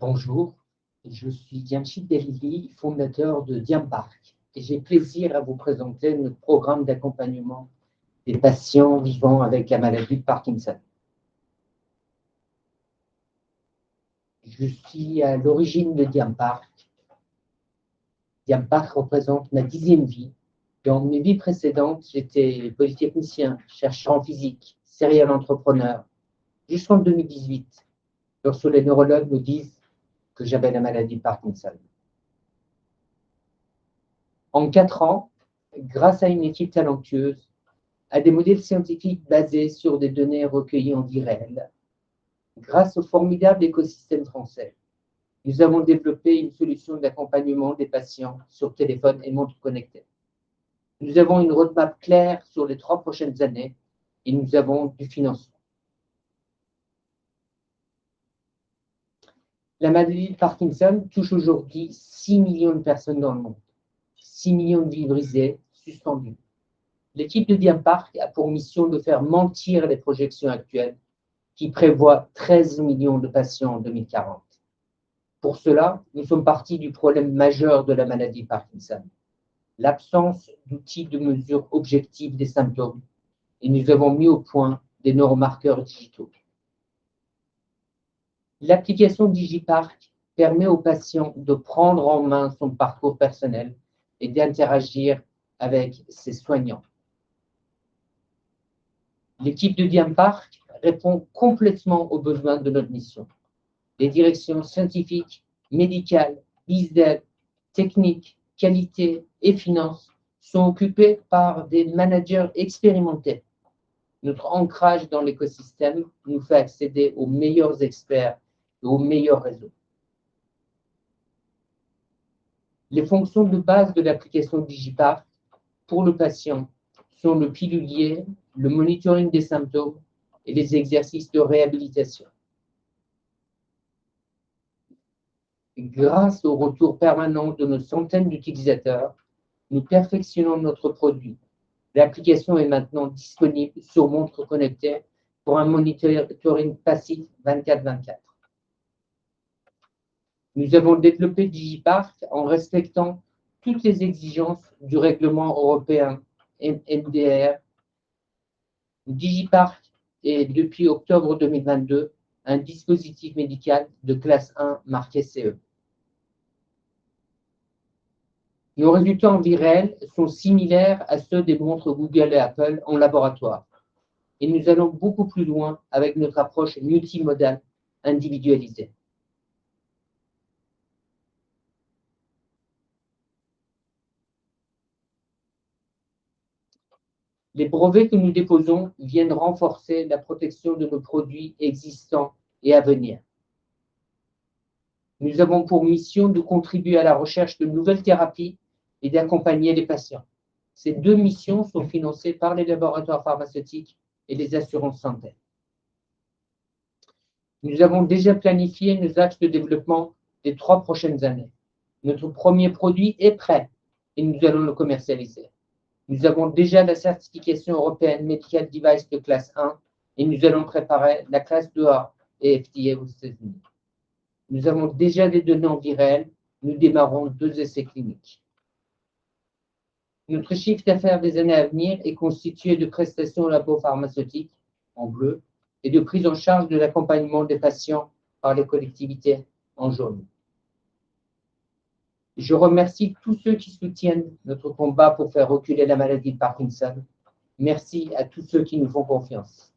Bonjour, je suis Jamshid Delili, fondateur de Diampark, et j'ai plaisir à vous présenter notre programme d'accompagnement des patients vivant avec la maladie de Parkinson. Je suis à l'origine de Diampark. Diampark représente ma 10e vie. Dans mes vies précédentes, j'étais polytechnicien, chercheur en physique, serial entrepreneur, jusqu'en 2018, lorsque les neurologues me disent que j'avais la maladie de Parkinson. En 4 ans, grâce à une équipe talentueuse, à des modèles scientifiques basés sur des données recueillies en vie réelle, grâce au formidable écosystème français, nous avons développé une solution d'accompagnement des patients sur téléphone et montre connectée. Nous avons une roadmap claire sur les 3 prochaines années et nous avons du financement. La maladie de Parkinson touche aujourd'hui 6 millions de personnes dans le monde, 6 millions de vies brisées, suspendues. L'équipe de Diampark a pour mission de faire mentir les projections actuelles qui prévoient 13 millions de patients en 2040. Pour cela, nous sommes partis du problème majeur de la maladie de Parkinson, l'absence d'outils de mesure objective des symptômes, et nous avons mis au point des neuromarqueurs digitaux. L'application Digipark permet aux patients de prendre en main son parcours personnel et d'interagir avec ses soignants. L'équipe de Diampark répond complètement aux besoins de notre mission. Les directions scientifiques, médicales, business, techniques, qualité et finances sont occupées par des managers expérimentés. Notre ancrage dans l'écosystème nous fait accéder aux meilleurs experts et aux meilleurs réseaux. Les fonctions de base de l'application Digipark pour le patient sont le pilulier, le monitoring des symptômes et les exercices de réhabilitation. Grâce au retour permanent de nos centaines d'utilisateurs, nous perfectionnons notre produit. L'application est maintenant disponible sur montre connectée pour un monitoring passif 24/24. Nous avons développé Digipark en respectant toutes les exigences du règlement européen MDR. Digipark est depuis octobre 2022 un dispositif médical de classe 1 marqué CE. Nos résultats en vie réelle sont similaires à ceux des montres Google et Apple en laboratoire. Et nous allons beaucoup plus loin avec notre approche multimodale individualisée. Les brevets que nous déposons viennent renforcer la protection de nos produits existants et à venir. Nous avons pour mission de contribuer à la recherche de nouvelles thérapies et d'accompagner les patients. Ces 2 missions sont financées par les laboratoires pharmaceutiques et les assurances santé. Nous avons déjà planifié nos axes de développement des 3 prochaines années. Notre premier produit est prêt et nous allons le commercialiser. Nous avons déjà la certification européenne Medical Device de classe 1 et nous allons préparer la classe 2A et FDA aux États-Unis. Nous avons déjà des données en vie réelle. Nous démarrons 2 essais cliniques. Notre chiffre d'affaires des années à venir est constitué de prestations labo-pharmaceutiques, en bleu, et de prise en charge de l'accompagnement des patients par les collectivités, en jaune. Je remercie tous ceux qui soutiennent notre combat pour faire reculer la maladie de Parkinson. Merci à tous ceux qui nous font confiance.